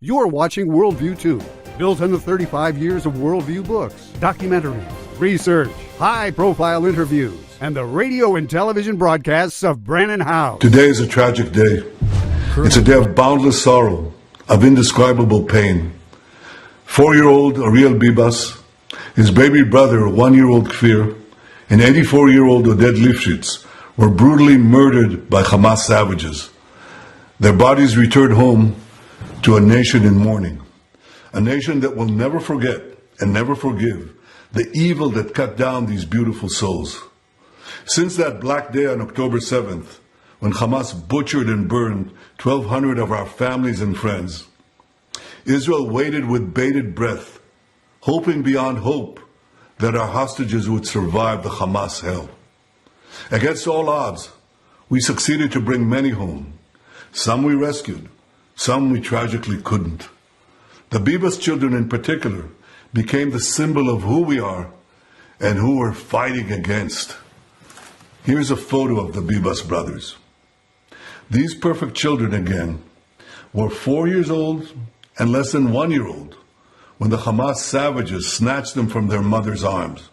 You are watching Worldview 2, built on the 35 years of Worldview books, documentaries, research, high-profile interviews, and the radio and television broadcasts of Brannon Howse. Today is a tragic day. It's a day of boundless sorrow, of indescribable pain. 4-year-old Ariel Bibas, his baby brother, 1-year-old Kfir, and 84-year-old Oded Lifshitz were brutally murdered by Hamas savages. Their bodies returned home to a nation in mourning, a nation that will never forget and never forgive the evil that cut down these beautiful souls. Since that black day on October 7th, when Hamas butchered and burned 1,200 of our families and friends, Israel waited with bated breath, hoping beyond hope that our hostages would survive the Hamas hell. Against all odds, we succeeded to bring many home. Some we rescued, some we tragically couldn't. The Bibas children in particular became the symbol of who we are and who we're fighting against. Here's a photo of the Bibas brothers. These perfect children again were 4 years old and less than 1 year old when the Hamas savages snatched them from their mother's arms.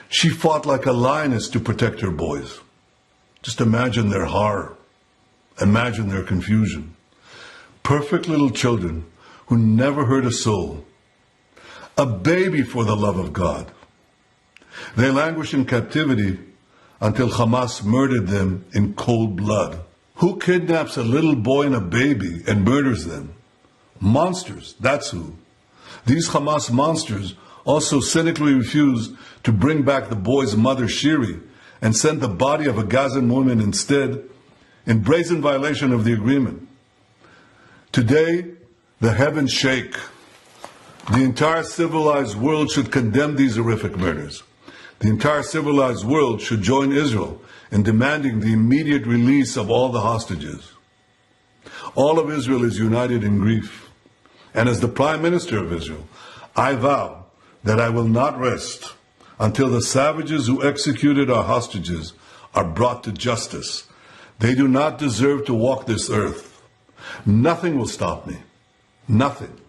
She fought like a lioness to protect her boys. Just imagine their horror. Imagine their confusion. Perfect little children who never hurt a soul. A baby for the love of God. They languished in captivity until Hamas murdered them in cold blood. Who kidnaps a little boy and a baby and murders them? Monsters, that's who. These Hamas monsters also cynically refused to bring back the boy's mother, Shiri, and sent the body of a Gazan woman instead, in brazen violation of the agreement. Today, the heavens shake. The entire civilized world should condemn these horrific murders. The entire civilized world should join Israel in demanding the immediate release of all the hostages. All of Israel is united in grief. And as the Prime Minister of Israel, I vow that I will not rest until the savages who executed our hostages are brought to justice. They do not deserve to walk this earth. Nothing will stop me. Nothing.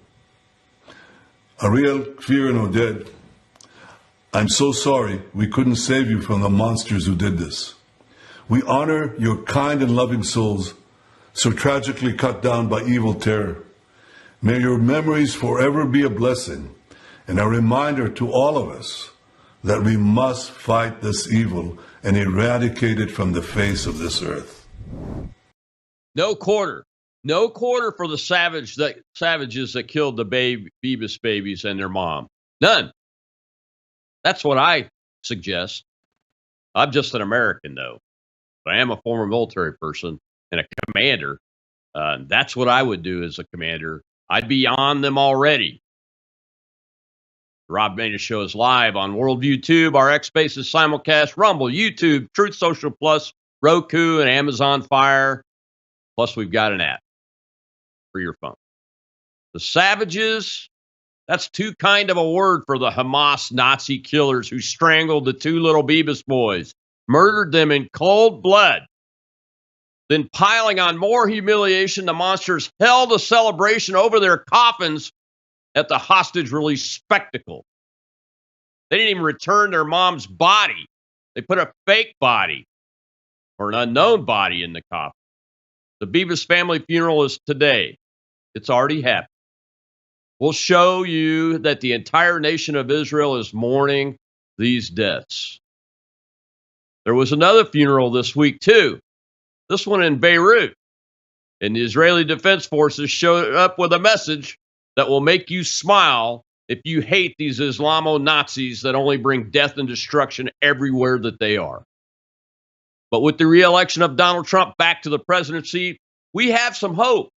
Ariel, Kfir, and Oded, I'm so sorry we couldn't save you from the monsters who did this. We honor your kind and loving souls, so tragically cut down by evil terror. May your memories forever be a blessing and a reminder to all of us that we must fight this evil and eradicate it from the face of this earth. No quarter. No quarter for the savages that killed the Bibas babies and their mom. None. That's what I suggest. I'm just an American, though. But I am a former military person and a commander. That's what I would do as a commander. I'd be on them already. The Rob Maness Show is live on Worldview Tube, our X Spaces simulcast, Rumble, YouTube, Truth Social Plus, Roku, and Amazon Fire. Plus, we've got an app for your phone. The savages, that's too kind of a word for the Hamas Nazi killers who strangled the 2 little Bibas boys, murdered them in cold blood. Then, piling on more humiliation, the monsters held a celebration over their coffins at the hostage release spectacle. They didn't even return their mom's body. They put a fake body or an unknown body in the coffin. The Bibas family funeral is today. It's already happened. We'll show you that the entire nation of Israel is mourning these deaths. There was another funeral this week, too. This one in Beirut. And the Israeli Defense Forces showed up with a message that will make you smile if you hate these Islamo-Nazis that only bring death and destruction everywhere that they are. But with the re-election of Donald Trump back to the presidency, we have some hope,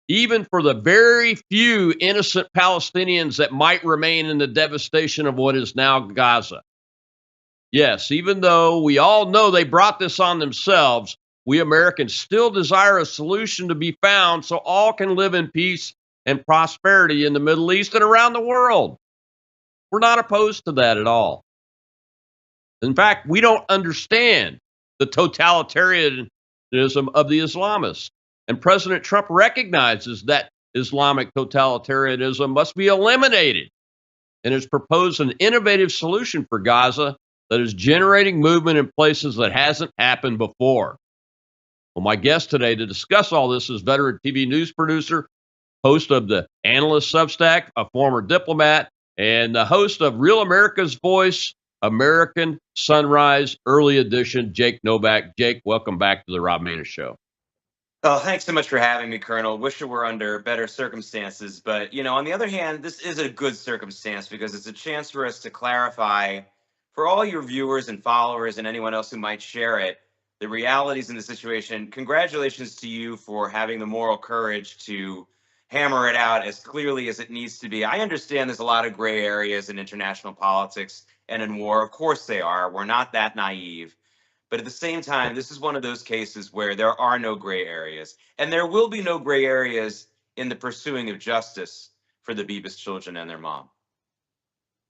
even for the very few innocent Palestinians that might remain in the devastation of what is now Gaza. Yes, even though we all know they brought this on themselves, we Americans still desire a solution to be found so all can live in peace and prosperity in the Middle East and around the world. We're not opposed to that at all. In fact, we don't understand the totalitarianism of the Islamists. And President Trump recognizes that Islamic totalitarianism must be eliminated and has proposed an innovative solution for Gaza that is generating movement in places that hasn't happened before. Well, my guest today to discuss all this is veteran TV news producer, host of the Analyst Substack, a former diplomat, and the host of Real America's Voice, American Sunrise Early Edition, Jake Novak. Jake, welcome back to the Rob Maness Show. Oh, thanks so much for having me, Colonel. Wish it were under better circumstances. But, on the other hand, this is a good circumstance because it's a chance for us to clarify for all your viewers and followers and anyone else who might share it, the realities in the situation. Congratulations to you for having the moral courage to hammer it out as clearly as it needs to be. I understand there's a lot of gray areas in international politics and in war. Of course they are. We're not that naive. But at the same time, this is one of those cases where there are no gray areas. And there will be no gray areas in the pursuing of justice for the Bibas children and their mom.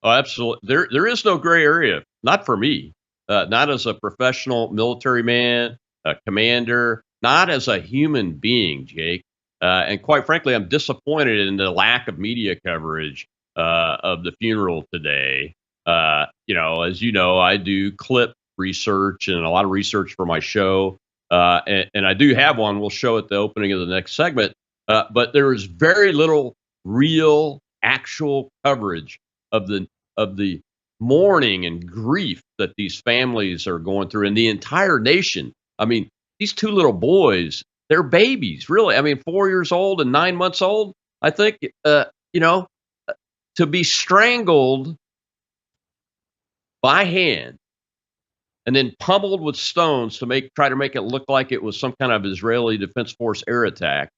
Oh, absolutely. There is no gray area. Not for me. Not as a professional military man, a commander, not as a human being, Jake. And quite frankly, I'm disappointed in the lack of media coverage of the funeral today. As you know, I do clip research and a lot of research for my show. And I do have one we'll show at the opening of the next segment. But there is very little real, actual coverage of the mourning and grief that these families are going through and the entire nation. I mean, these two little boys, they're babies, really. I mean, 4 years old and 9 months old, I think, to be strangled by hand and then pummeled with stones to try to make it look like it was some kind of Israeli Defense Force air attack,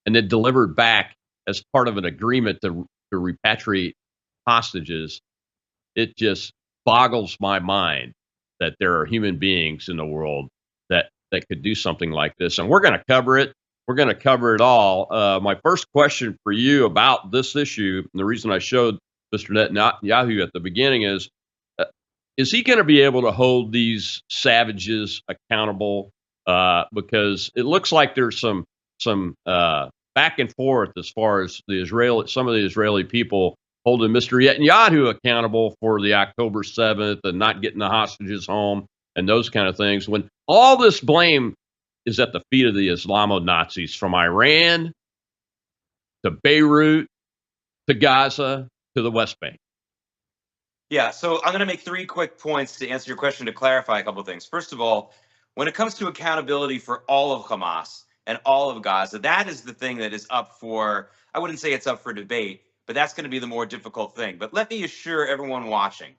and then delivered back as part of an agreement to repatriate hostages. It just boggles my mind that there are human beings in the world that could do something like this. And we're going to cover it. We're going to cover it all. My first question for you about this issue, and the reason I showed Mr. Netanyahu at the beginning is he going to be able to hold these savages accountable? Because it looks like there's some back and forth as far as some of the Israeli people holding Mr. Netanyahu accountable for the October 7th and not getting the hostages home and those kind of things, when all this blame is at the feet of the Islamo-Nazis, from Iran to Beirut to Gaza to the West Bank. Yeah, so I'm going to make 3 quick points to answer your question to clarify a couple of things. First of all, when it comes to accountability for all of Hamas and all of Gaza, that is the thing that is up for, I wouldn't say it's up for debate, but that's going to be the more difficult thing. But let me assure everyone watching,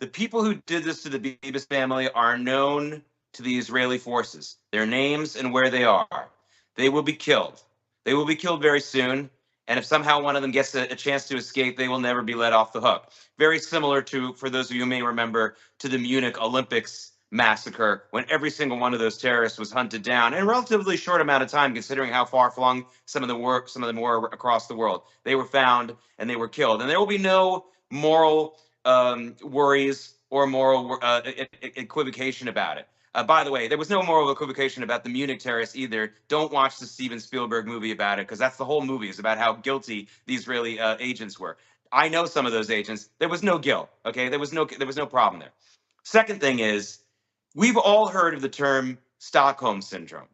the people who did this to the Bibas family are known to the Israeli forces, their names and where they are. They will be killed. They will be killed very soon. And if somehow one of them gets a chance to escape, they will never be let off the hook. Very similar to, for those of you who may remember, to the Munich Olympics massacre, when every single one of those terrorists was hunted down in a relatively short amount of time, considering how far-flung some of them were across the world. They were found and they were killed. And there will be no moral worries or moral equivocation about it. By the way, there was no moral equivocation about the Munich terrorists either. Don't watch the Steven Spielberg movie about it, because that's the whole movie, is about how guilty the Israeli agents were. I know some of those agents. There was no guilt. Okay, there was no problem there. Second thing is, we've all heard of the term Stockholm syndrome,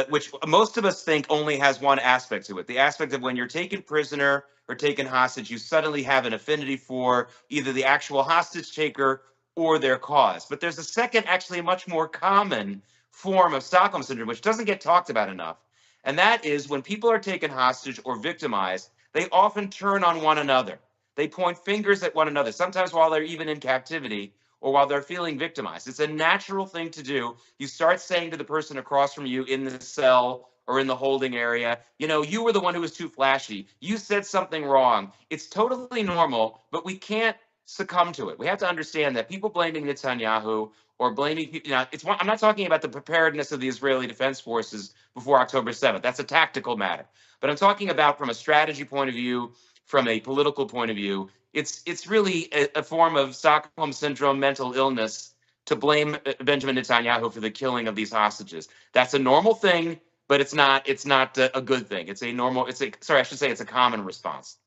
which most of us think only has one aspect to it: the aspect of when you're taken prisoner or taken hostage, you suddenly have an affinity for either the actual hostage taker or their cause. But there's a second, actually much more common form of Stockholm syndrome, which doesn't get talked about enough. And that is when people are taken hostage or victimized, they often turn on one another. They point fingers at one another, sometimes while they're even in captivity or while they're feeling victimized. It's a natural thing to do. You start saying to the person across from you in the cell or in the holding area, you were the one who was too flashy. You said something wrong. It's totally normal, but we can't succumb to it. We have to understand that people blaming Netanyahu or blaming people, I'm not talking about the preparedness of the Israeli Defense Forces before October 7th. That's a tactical matter. But I'm talking about from a strategy point of view, from a political point of view, it's really a form of Stockholm syndrome, mental illness, to blame Benjamin Netanyahu for the killing of these hostages. That's a normal thing, but it's not a good thing. It's a normal. Sorry, I should say it's a common response.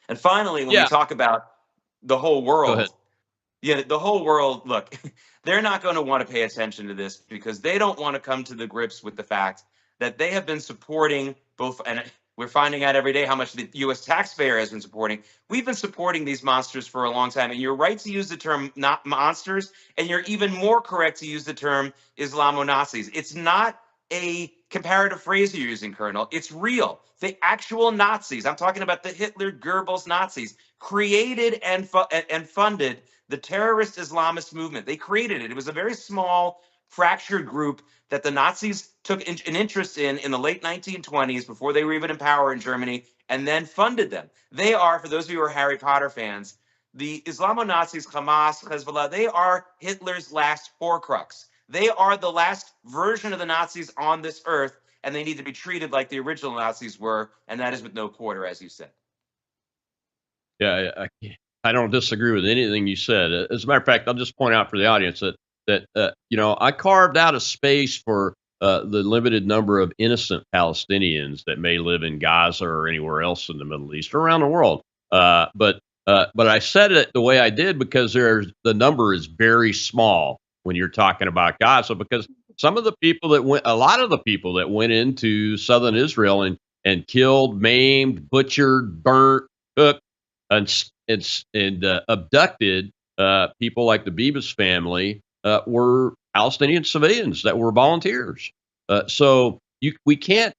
And finally, when we Yeah, talk about the whole go ahead. world, yeah, the whole world, look, they're not going to want to pay attention to this because they don't want to come to the grips with the fact that they have been supporting both, and we're finding out every day how much the U.S. taxpayer has been supporting. We've been supporting these monsters for a long time, and you're right to use the term not monsters, and you're even more correct to use the term Islamo-Nazis. It's not a comparative phrase you're using, Colonel. It's real. The actual Nazis, I'm talking about the Hitler, Goebbels Nazis, created and funded the terrorist Islamist movement. They created it. It was a very small, fractured group that the Nazis took an interest in the late 1920s, before they were even in power in Germany, and then funded them. They are, for those of you who are Harry Potter fans, the Islamo-Nazis, Hamas, Hezbollah, they are Hitler's last Horcrux. They are the last version of the Nazis on this earth, and they need to be treated like the original Nazis were, and that is with no quarter, as you said. Yeah, I don't disagree with anything you said. As a matter of fact, I'll just point out for the audience that I carved out a space for the limited number of innocent Palestinians that may live in Gaza or anywhere else in the Middle East or around the world. But I said it the way I did because the number is very small when you're talking about Gaza, because a lot of the people that went into southern Israel and killed, maimed, butchered, burnt, cooked, and abducted people like the Bibas family were Palestinian civilians that were volunteers. So we can't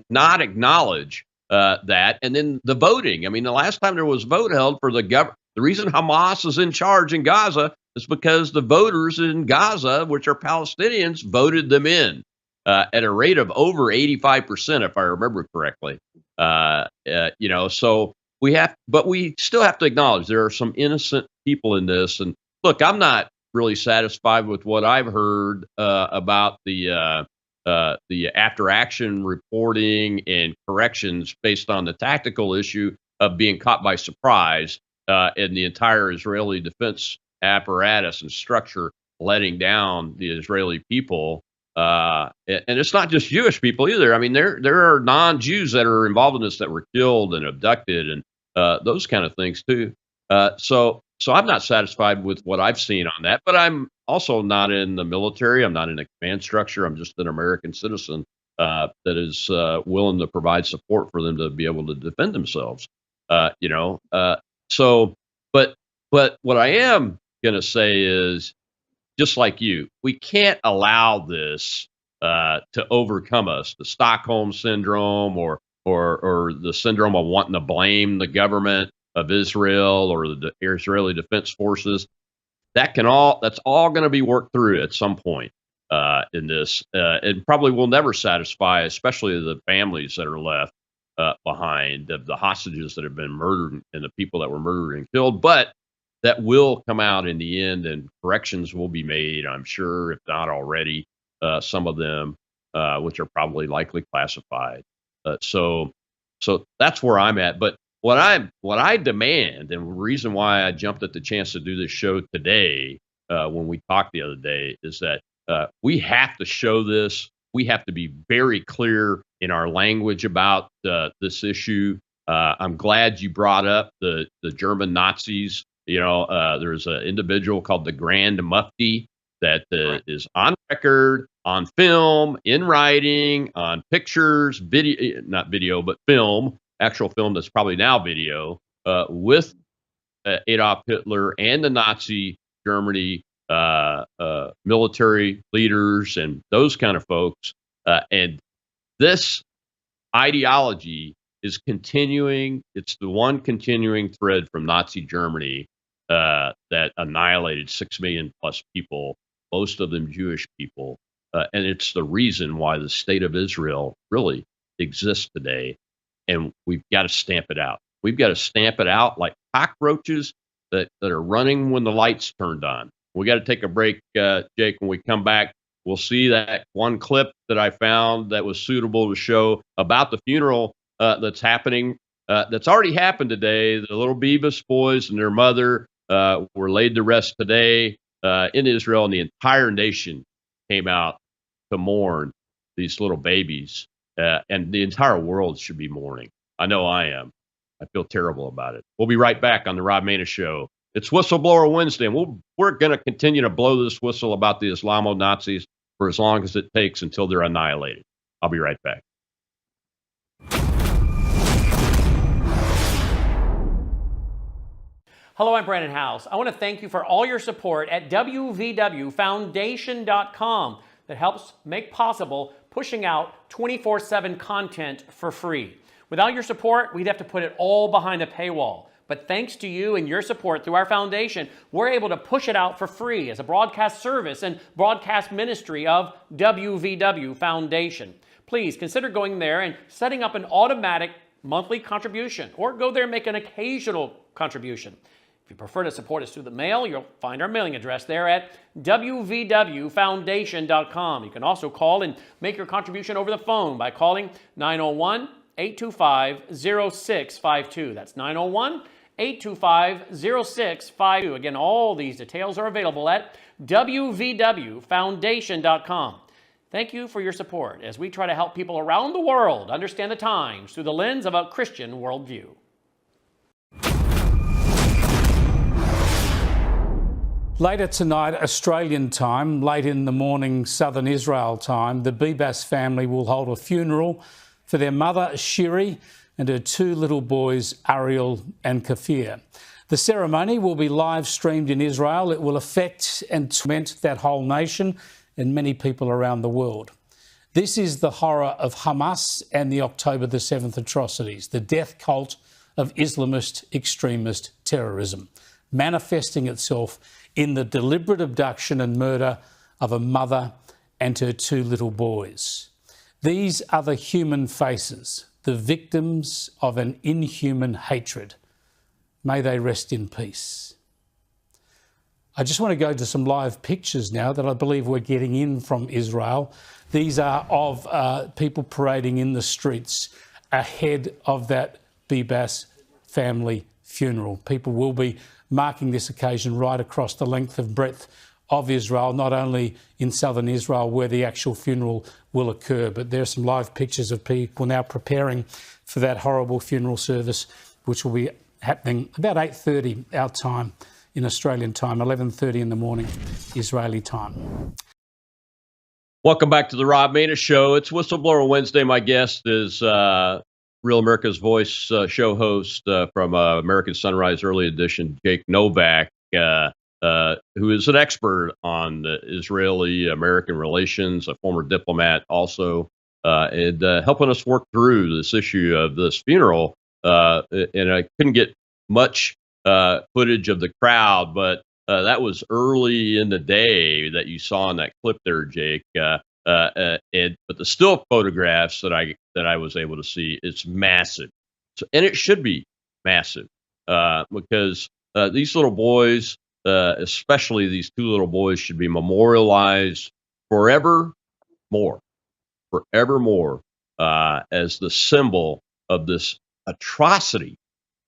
not acknowledge that. And then the voting. I mean, the last time there was a vote held for the government, the reason Hamas is in charge in Gaza is because the voters in Gaza, which are Palestinians, voted them in at a rate of over 85%, if I remember correctly. So we still have to acknowledge there are some innocent people in this. And look, I'm not really satisfied with what I've heard about the after action reporting and corrections based on the tactical issue of being caught by surprise and the entire Israeli defense apparatus and structure letting down the Israeli people. And it's not just Jewish people either. I mean, there are non-Jews that are involved in this that were killed and abducted and those kind of things too. So I'm not satisfied with what I've seen on that, but I'm also not in the military. I'm not in a command structure. I'm just an American citizen that is willing to provide support for them to be able to defend themselves. But what I am going to say is, just like you, we can't allow this to overcome us. The Stockholm syndrome or the syndrome of wanting to blame the government of Israel or the Israeli Defense Forces. That's all going to be worked through at some point in this. It probably will never satisfy, especially the families that are left behind, of the hostages that have been murdered and the people that were murdered and killed. But that will come out in the end, and corrections will be made, I'm sure, if not already, some of them, which are probably likely classified. So that's where I'm at. But what I demand, and the reason why I jumped at the chance to do this show today, when we talked the other day, is that we have to show this. We have to be very clear in our language about this issue. I'm glad you brought up the German Nazis. There's an individual called the Grand Mufti that is on record, on film, in writing, on pictures, video, not video, but film, actual film that's probably now video, with Adolf Hitler and the Nazi Germany military leaders and those kind of folks. And this ideology is continuing. It's the one continuing thread from Nazi Germany that annihilated 6 million plus people, most of them Jewish people. And it's the reason why the state of Israel really exists today. And we've got to stamp it out. We've got to stamp it out like cockroaches that are running when the lights turned on. We got to take a break, Jake. When we come back, we'll see that one clip that I found that was suitable to show about the funeral that's happening. That's already happened today. The little Bibas boys and their mother were laid to rest today in Israel, and the entire nation came out to mourn these little babies, and the entire world should be mourning. I know I am. I feel terrible about it. We'll be right back on the Rob Maness Show. It's Whistleblower Wednesday, and we're going to continue to blow this whistle about the Islamo-Nazis for as long as it takes until they're annihilated. I'll be right back. Hello, I'm Brandon House. I want to thank you for all your support at wvwfoundation.com that helps make possible pushing out 24/7 content for free. Without your support, we'd have to put it all behind a paywall. But thanks to you and your support through our foundation, we're able to push it out for free as a broadcast service and broadcast ministry of WVW Foundation. Please consider going there and setting up an automatic monthly contribution, or go there and make an occasional contribution. If you prefer to support us through the mail, you'll find our mailing address there at wvwfoundation.com. You can also call and make your contribution over the phone by calling 901-825-0652. That's 901-825-0652. Again, all these details are available at wvwfoundation.com. Thank you for your support as we try to help people around the world understand the times through the lens of a Christian worldview. Later tonight, Australian time, late in the morning, Southern Israel time, the Bibas family will hold a funeral for their mother, Shiri, and her two little boys, Ariel and Kafir. The ceremony will be live streamed in Israel. It will affect and torment that whole nation and many people around the world. This is the horror of Hamas and the October the 7th atrocities, the death cult of Islamist extremist terrorism, manifesting itself in the deliberate abduction and murder of a mother and her two little boys. These are the human faces, the victims of an inhuman hatred. May they rest in peace. I just want to go to some live pictures now that I believe we're getting in from Israel. These are of people parading in the streets ahead of that Bibas family funeral. People will be marking this occasion right across the length and breadth of Israel, not only in southern Israel where the actual funeral will occur, but there are some live pictures of people now preparing for that horrible funeral service, which will be happening about 8:30 our time in Australian time, 11:30 in the morning Israeli time. Welcome back to the Rob Maness Show. It's Whistleblower Wednesday. My guest is Real America's Voice show host from American Sunrise Early Edition, Jake Novak, who is an expert on Israeli-American relations, a former diplomat also, and helping us work through this issue of this funeral. And I couldn't get much footage of the crowd, but that was early in the day that you saw in that clip there, Jake. But the still photographs that I was able to see, it's massive, and it should be massive because these little boys, especially these two little boys, should be memorialized forevermore as the symbol of this atrocity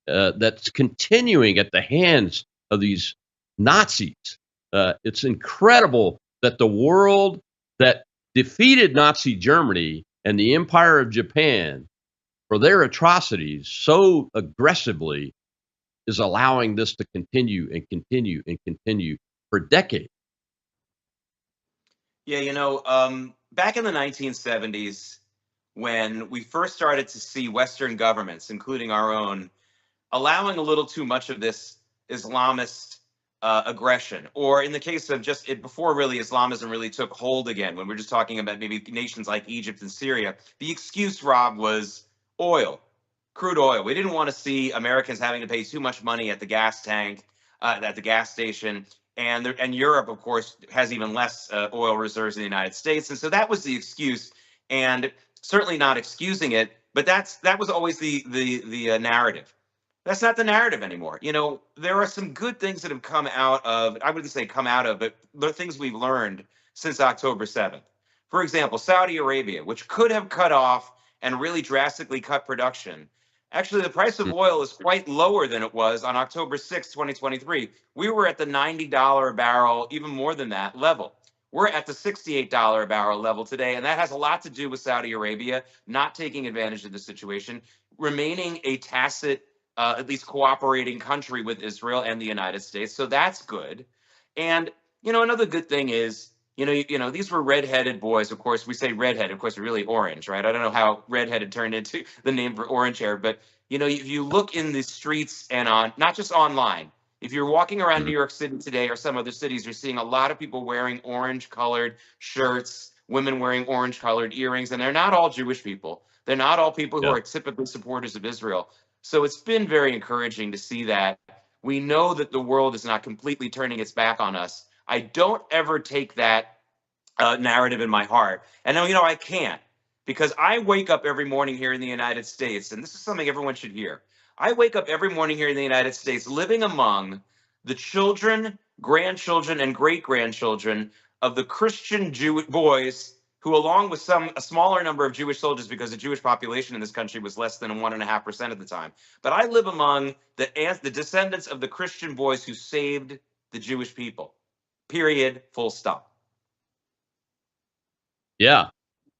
that's continuing at the hands of these Nazis. It's incredible that the world that defeated Nazi Germany and the Empire of Japan for their atrocities so aggressively is allowing this to continue and continue and continue for decades. Yeah, back in the 1970s, when we first started to see Western governments, including our own, allowing a little too much of this Islamist aggression, or in the case of just it before really Islamism really took hold again, when we're just talking about maybe nations like Egypt and Syria, the excuse, Rob, was oil, crude oil. We didn't want to see Americans having to pay too much money at the gas tank, at the gas station. And Europe, of course, has even less oil reserves than the United States. And so that was the excuse, and certainly not excusing it. But that was always the narrative. That's not the narrative anymore. There are some good things that have come out of, I wouldn't say come out of, but there are things we've learned since October 7th. For example, Saudi Arabia, which could have cut off and really drastically cut production. Actually, the price of oil is quite lower than it was on October 6, 2023. We were at the $90 a barrel, even more than that level. We're at the $68 a barrel level today, and that has a lot to do with Saudi Arabia not taking advantage of the situation, remaining a tacit, at least cooperating country with Israel and the United States. So that's good. And another good thing is, these were redheaded boys. Of course, we say redhead. Of course, really orange, right? I don't know how redheaded turned into the name for orange hair, but if you look in the streets and on, not just online, if you're walking around New York City today or some other cities, you're seeing a lot of people wearing orange colored shirts, women wearing orange colored earrings, and they're not all Jewish people. They're not all people who Yeah. are typically supporters of Israel. So it's been very encouraging to see that. We know that the world is not completely turning its back on us. I don't ever take that narrative in my heart. And now, I can't, because I wake up every morning here in the United States, and this is something everyone should hear. I wake up every morning here in the United States living among the children, grandchildren, and great grandchildren of the Christian Jewish boys who, along with a smaller number of Jewish soldiers, because the Jewish population in this country was less than 1.5% at the time. But I live among the descendants of the Christian boys who saved the Jewish people. Period. Full stop. Yeah.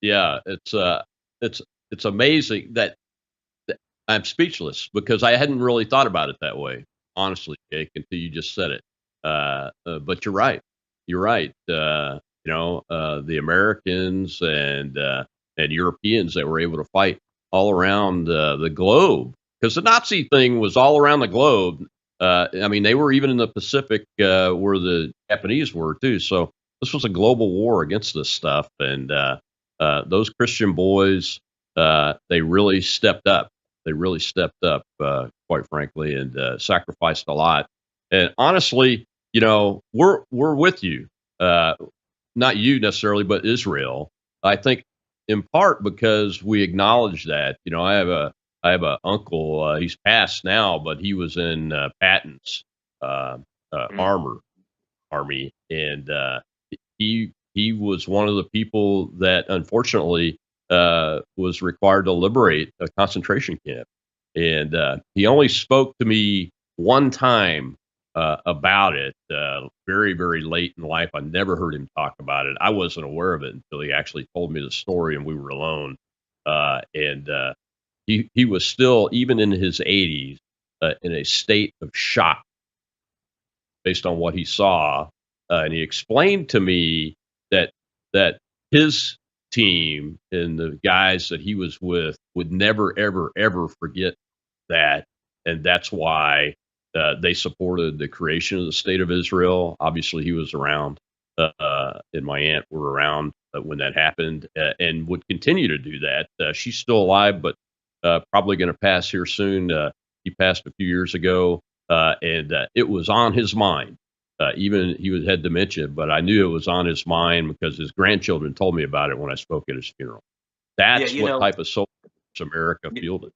Yeah. It's amazing that I'm speechless because I hadn't really thought about it that way, honestly, Jake, until you just said it. But you're right. You're right. The Americans and Europeans that were able to fight all around the globe, because the Nazi thing was all around the globe. I mean, they were even in the Pacific where the Japanese were too. So this was a global war against this stuff, and those Christian boys, they really stepped up. They really stepped up, quite frankly, and sacrificed a lot. And honestly, we're with you. Not you necessarily, but Israel. I think in part because we acknowledge that. I have a uncle. He's passed now, but he was in Patton's army, and he was one of the people that unfortunately was required to liberate a concentration camp. And he only spoke to me one time about it, very, very late in life. I never heard him talk about it. I wasn't aware of it until he actually told me the story and we were alone. And he was still, even in his 80s, in a state of shock based on what he saw. And he explained to me that his team and the guys that he was with would never, ever, ever forget that. And that's why they supported the creation of the state of Israel. Obviously, he was around, and my aunt were around when that happened, and would continue to do that. She's still alive, but probably going to pass here soon. He passed a few years ago, and it was on his mind. Even he had dementia, but I knew it was on his mind because his grandchildren told me about it when I spoke at his funeral. That's what type of soldiers America fielded.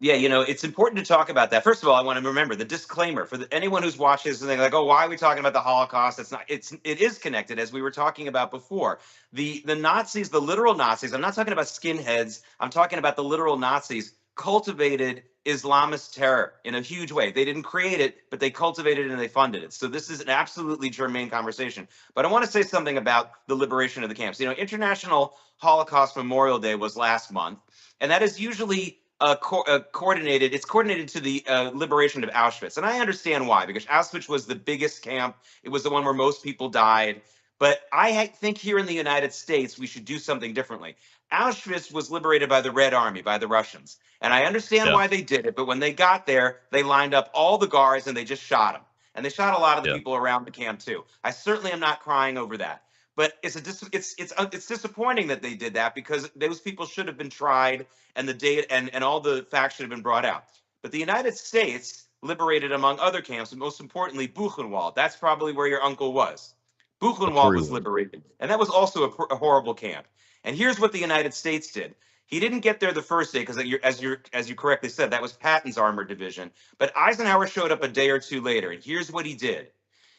Yeah, it's important to talk about that. First of all, I want to remember the disclaimer for anyone who's watching this and they're like, "Oh, why are we talking about the Holocaust?" It is connected, as we were talking about before. The Nazis, the literal Nazis. I'm not talking about skinheads. I'm talking about the literal Nazis cultivated Islamist terror in a huge way. They didn't create it, but they cultivated it and they funded it. So this is an absolutely germane conversation. But I want to say something about the liberation of the camps. International Holocaust Memorial Day was last month, and that is usually coordinated. It's coordinated to the liberation of Auschwitz, and I understand why, because Auschwitz was the biggest camp. It was the one where most people died. But I think here in the United States, we should do something differently. Auschwitz was liberated by the Red Army, by the Russians, and I understand why they did it. But when they got there, they lined up all the guards and they just shot them, and they shot a lot of the people around the camp too. I certainly am not crying over that. But it's disappointing that they did that, because those people should have been tried, and the date and all the facts should have been brought out. But the United States liberated, among other camps, and most importantly, Buchenwald. That's probably where your uncle was. Buchenwald was liberated, and that was also a horrible camp. And here's what the United States did. He didn't get there the first day, because as you correctly said, that was Patton's armored division. But Eisenhower showed up a day or two later, and here's what he did.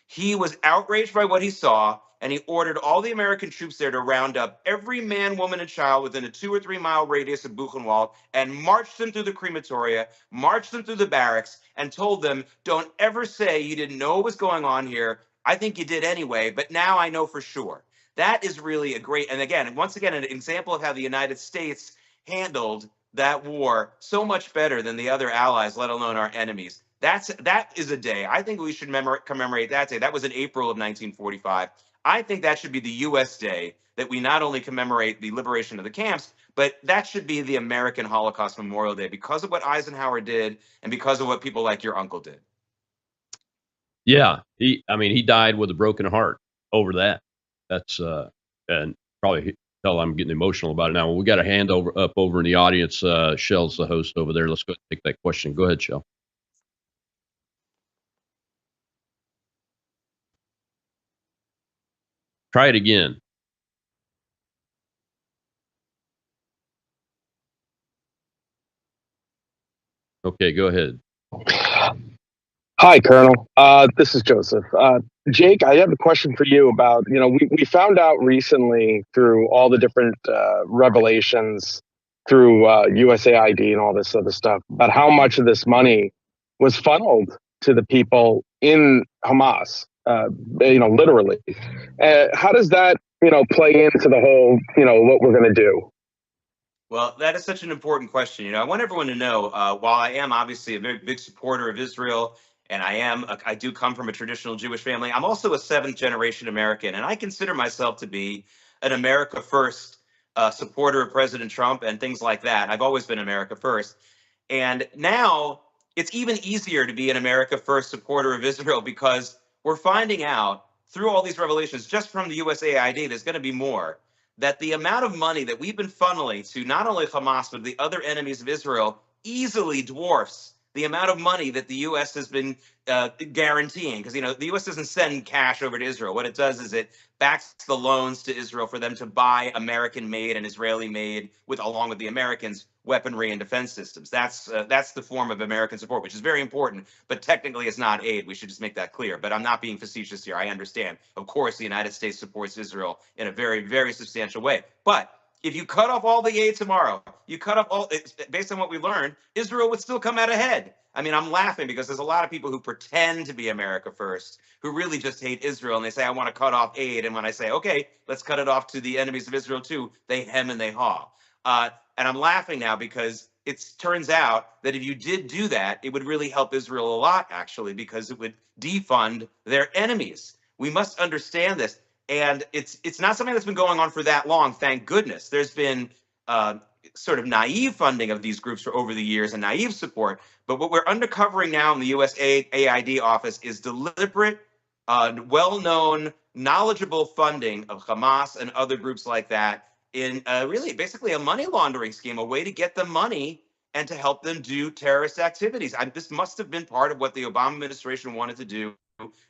He was outraged by what he saw, and he ordered all the American troops there to round up every man, woman, and child within a 2 or 3 mile radius of Buchenwald and march them through the crematoria, march them through the barracks, and told them, "Don't ever say you didn't know what was going on here. I think you did anyway, but now I know for sure." That is really a great, and again, once again, an example of how the United States handled that war so much better than the other allies, let alone our enemies. That is a day. I think we should commemorate that day. That was in April of 1945. I think that should be the U.S. Day, that we not only commemorate the liberation of the camps, but that should be the American Holocaust Memorial Day because of what Eisenhower did and because of what people like your uncle did. Yeah, he died with a broken heart over that. That's and probably tell I'm getting emotional about it now. Well, we got a hand up over in the audience. Shell's the host over there. Let's go take that question. Go ahead, Shell. Try it again. Okay, go ahead. Hi, Colonel. This is Joseph. Jake, I have a question for you about, we found out recently through all the different revelations through USAID and all this other stuff about how much of this money was funneled to the people in Hamas, literally. How does that, play into the whole, what we're going to do? Well, that is such an important question. I want everyone to know, while I am obviously a very big supporter of Israel, and I do come from a traditional Jewish family, I'm also a seventh generation American, and I consider myself to be an America First supporter of President Trump and things like that. I've always been America First. And now it's even easier to be an America First supporter of Israel because we're finding out through all these revelations, just from the USAID, there's going to be more, that the amount of money that we've been funneling to not only Hamas, but the other enemies of Israel easily dwarfs the amount of money that the U.S. has been guaranteeing. Because, the U.S. doesn't send cash over to Israel. What it does is it backs the loans to Israel for them to buy American-made and Israeli-made, along with the Americans, weaponry and defense systems. That's the form of American support, which is very important, but technically it's not aid. We should just make that clear. But I'm not being facetious here. I understand. Of course, the United States supports Israel in a very, very substantial way. But if you cut off all the aid tomorrow, you cut off all, based on what we learned, Israel would still come out ahead. I mean, I'm laughing because there's a lot of people who pretend to be America First, who really just hate Israel, and they say, I want to cut off aid. And when I say, okay, let's cut it off to the enemies of Israel too, they hem and they haw. And I'm laughing now because it turns out that if you did do that, it would really help Israel a lot, actually, because it would defund their enemies. We must understand this. And it's not something that's been going on for that long, thank goodness. There's been sort of naive funding of these groups for over the years and naive support. But what we're uncovering now in the USAID office is deliberate, well-known, knowledgeable funding of Hamas and other groups like that in really basically a money laundering scheme, a way to get the money and to help them do terrorist activities. This must have been part of what the Obama administration wanted to do.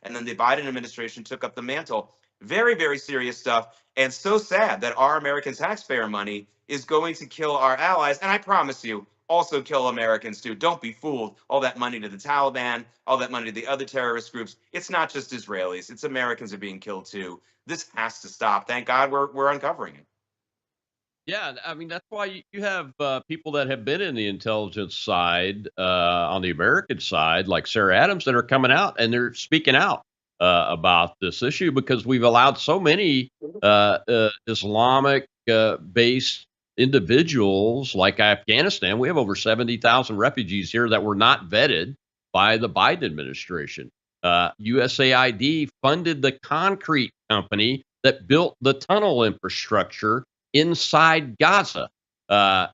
And then the Biden administration took up the mantle. Very, very serious stuff. And so sad that our American taxpayer money is going to kill our allies. And I promise you, also kill Americans too. Don't be fooled. All that money to the Taliban, all that money to the other terrorist groups. It's not just Israelis. It's Americans are being killed too. This has to stop. Thank God we're uncovering it. Yeah, I mean, that's why you have people that have been in the intelligence side, on the American side, like Sarah Adams, that are coming out and they're speaking out about this issue because we've allowed so many Islamic based individuals like Afghanistan. We have over 70,000 refugees here that were not vetted by the Biden administration. USAID funded the concrete company that built the tunnel infrastructure inside Gaza. There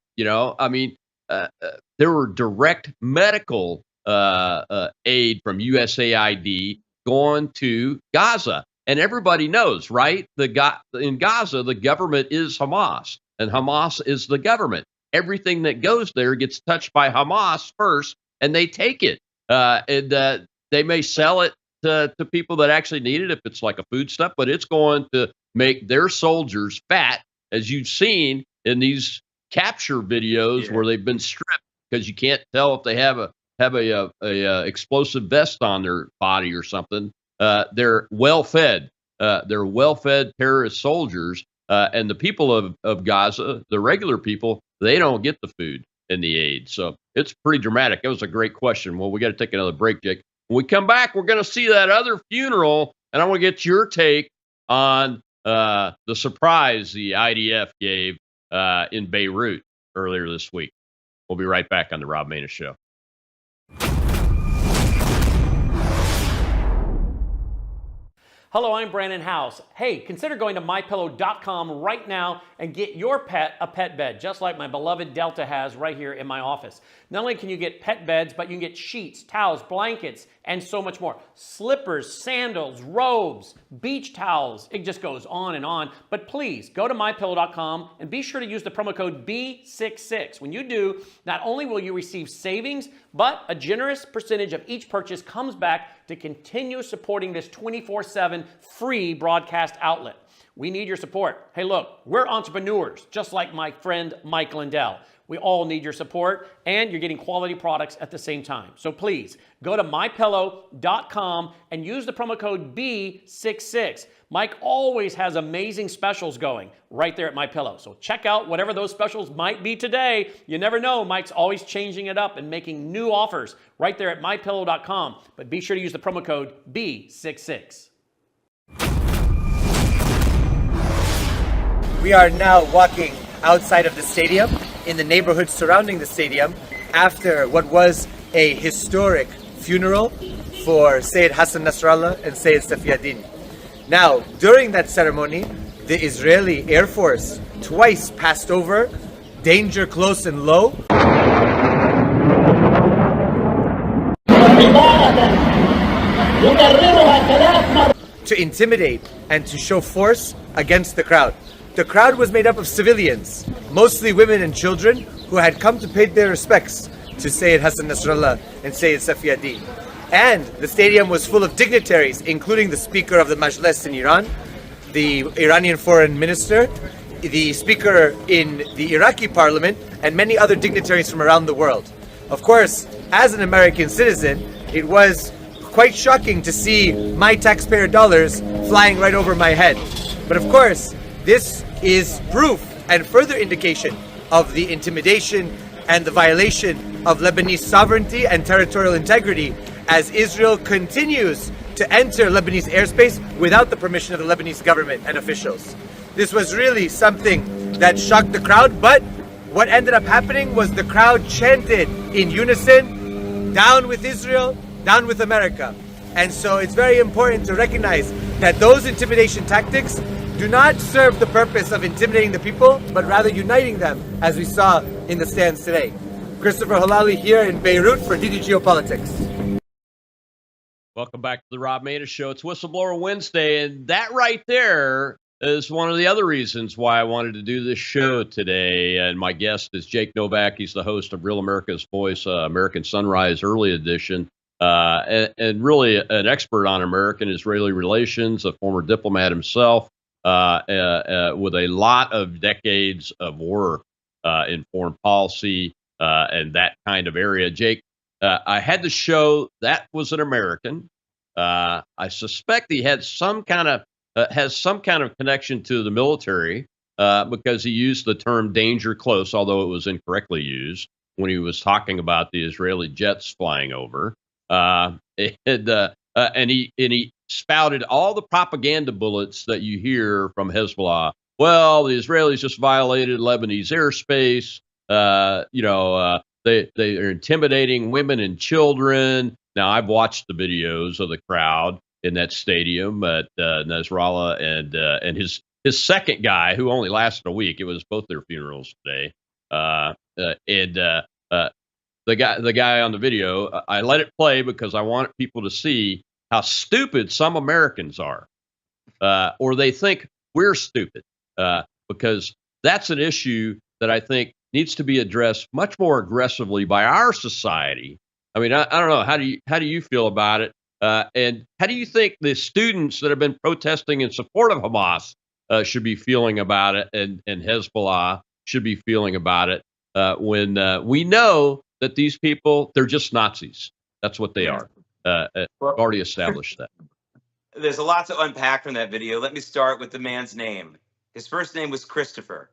were direct medical aid from USAID going to Gaza. And everybody knows, right? In Gaza, the government is Hamas, and Hamas is the government. Everything that goes there gets touched by Hamas first, and they take it. And they may sell it to people that actually need it if it's like a foodstuff, but it's going to make their soldiers fat, as you've seen in these capture videos where they've been stripped because you can't tell if they have a explosive vest on their body or something. They're well fed. They're well fed terrorist soldiers, and the people of Gaza, the regular people, they don't get the food and the aid. So it's pretty dramatic. It was a great question. Well, we got to take another break, Jake. When we come back, we're going to see that other funeral, and I want to get your take on the surprise the IDF gave in Beirut earlier this week. We'll be right back on the Rob Maness Show. Hello, I'm Brandon House. Hey, consider going to mypillow.com right now and get your pet a pet bed, just like my beloved Delta has right here in my office. Not only can you get pet beds, but you can get sheets, towels, blankets, and so much more. Slippers, sandals, robes, beach towels. It just goes on and on. But please go to mypillow.com and be sure to use the promo code B66. When you do, not only will you receive savings, but a generous percentage of each purchase comes back to continue supporting this 24/7 free broadcast outlet. We need your support. Hey, look, we're entrepreneurs, just like my friend Mike Lindell. We all need your support, and you're getting quality products at the same time. So please, go to mypillow.com and use the promo code B66. Mike always has amazing specials going right there at MyPillow. So check out whatever those specials might be today. You never know, Mike's always changing it up and making new offers right there at mypillow.com. But be sure to use the promo code B66. We are now walking outside of the stadium in the neighborhood surrounding the stadium after what was a historic funeral for Sayyid Hassan Nasrallah and Sayyid Safiuddin. Now, during that ceremony, the Israeli Air Force twice passed over, danger close and low, to intimidate and to show force against the crowd. The crowd was made up of civilians, mostly women and children, who had come to pay their respects to Sayyid Hassan Nasrallah and Sayyid Safiuddin. And the stadium was full of dignitaries, including the Speaker of the Majlis in Iran, the Iranian Foreign Minister, the Speaker in the Iraqi Parliament, and many other dignitaries from around the world. Of course, as an American citizen, it was quite shocking to see my taxpayer dollars flying right over my head. But of course, this is proof and further indication of the intimidation and the violation of Lebanese sovereignty and territorial integrity as Israel continues to enter Lebanese airspace without the permission of the Lebanese government and officials. This was really something that shocked the crowd, but what ended up happening was the crowd chanted in unison, "Down with Israel, down with America." And so it's very important to recognize that those intimidation tactics do not serve the purpose of intimidating the people, but rather uniting them, as we saw in the stands today. Christopher Halali here in Beirut for DD Geopolitics. Welcome back to the Rob Maness Show. It's Whistleblower Wednesday, and that right there is one of the other reasons why I wanted to do this show today. And my guest is Jake Novak. He's the host of Real America's Voice, American Sunrise Early Edition, and really an expert on American-Israeli relations, a former diplomat himself, with a lot of decades of work in foreign policy and that kind of area. Jake, I had to show that was an American. I suspect he had has some kind of connection to the military because he used the term danger close, although it was incorrectly used when he was talking about the Israeli jets flying over. And he spouted all the propaganda bullets that you hear from Hezbollah. Well, the Israelis just violated Lebanese airspace. They are intimidating women and children. Now, I've watched the videos of the crowd in that stadium at Nasrallah and his second guy, who only lasted a week. It was both their funerals today. The guy on the video, I let it play because I want people to see how stupid some Americans are, or they think we're stupid, because that's an issue that I think needs to be addressed much more aggressively by our society. I mean, I don't know. How do you feel about it? And how do you think the students that have been protesting in support of Hamas should be feeling about it, and Hezbollah should be feeling about it when we know that these people, they're just Nazis. That's what they are. We've already established that. There's a lot to unpack from that video. Let me start with the man's name. His first name was Christopher.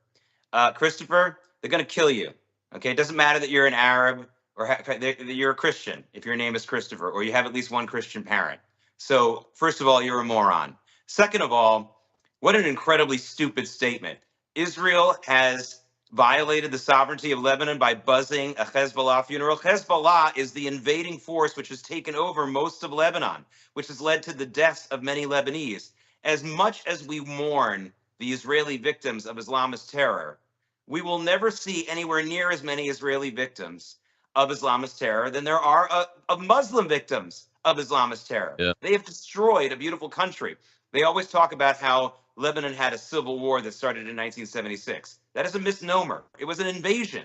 Christopher, they're going to kill you. Okay, it doesn't matter that you're an Arab or that you're a Christian if your name is Christopher or you have at least one Christian parent. So first of all, you're a moron. Second of all, What an incredibly stupid statement. Israel has violated the sovereignty of Lebanon by buzzing a Hezbollah funeral. Hezbollah is the invading force which has taken over most of Lebanon, which has led to the deaths of many Lebanese. As much as we mourn the Israeli victims of Islamist terror, we will never see anywhere near as many Israeli victims of Islamist terror than there are of Muslim victims of Islamist terror. Yeah. They have destroyed a beautiful country. They always talk about how Lebanon had a civil war that started in 1976. That is a misnomer. It was an invasion.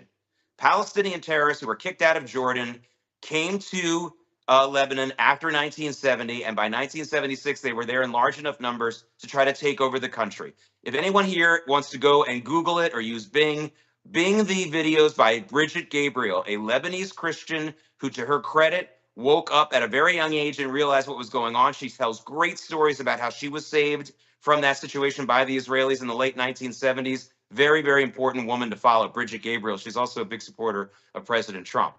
Palestinian terrorists who were kicked out of Jordan came to Lebanon after 1970, and by 1976, they were there in large enough numbers to try to take over the country. If anyone here wants to go and Google it or use Bing the videos by Bridget Gabriel, a Lebanese Christian who, to her credit, woke up at a very young age and realized what was going on. She tells great stories about how she was saved from that situation by the Israelis in the late 1970s. Very, very important woman to follow, Bridget Gabriel. She's also a big supporter of President Trump.